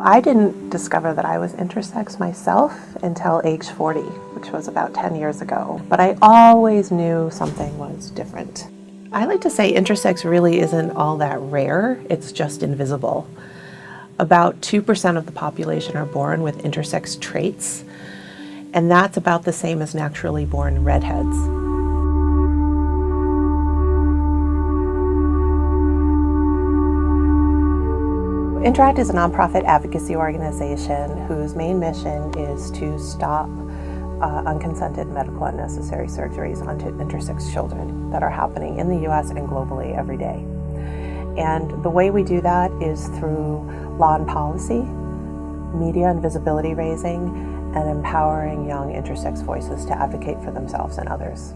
I didn't discover that I was intersex myself until age 40, which was about 10 years ago. But I always knew something was different. I like to say intersex really isn't all that rare, it's just invisible. About 2% of the population are born with intersex traits, and that's about the same as naturally born redheads. Interact is a nonprofit advocacy organization whose main mission is to stop unconsented medical unnecessary surgeries onto intersex children that are happening in the U.S. and globally every day. And the way we do that is through law and policy, media and visibility raising, and empowering young intersex voices to advocate for themselves and others.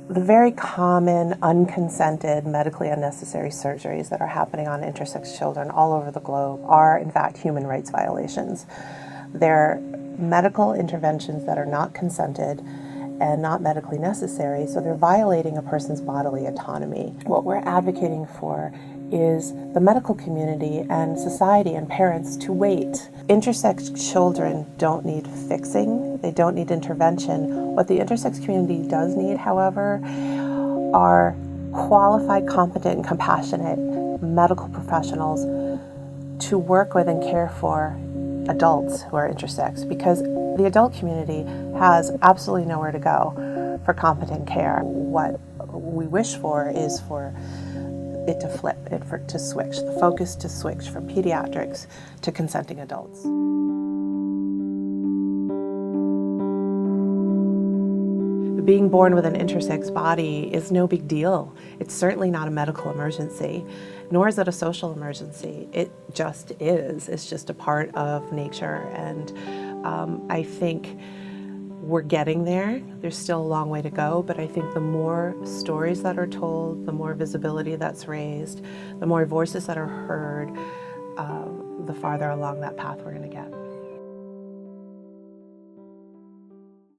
The very common unconsented medically unnecessary surgeries that are happening on intersex children all over the globe are in fact human rights violations. They're medical interventions that are not consented and not medically necessary, so they're violating a person's bodily autonomy. What we're advocating for is the medical community and society and parents to wait. Intersex children don't need fixing, they don't need intervention. What the intersex community does need, however, are qualified, competent, and compassionate medical professionals to work with and care for adults who are intersex, because the adult community has absolutely nowhere to go for competent care. What we wish for is for it to flip, to switch, the focus to switch from pediatrics to consenting adults. Being born with an intersex body is no big deal. It's certainly not a medical emergency, nor is it a social emergency. It just is. It's just a part of nature, and I think we're getting there. There's still a long way to go, but I think the more stories that are told, the more visibility that's raised, the more voices that are heard, the farther along that path we're going to get.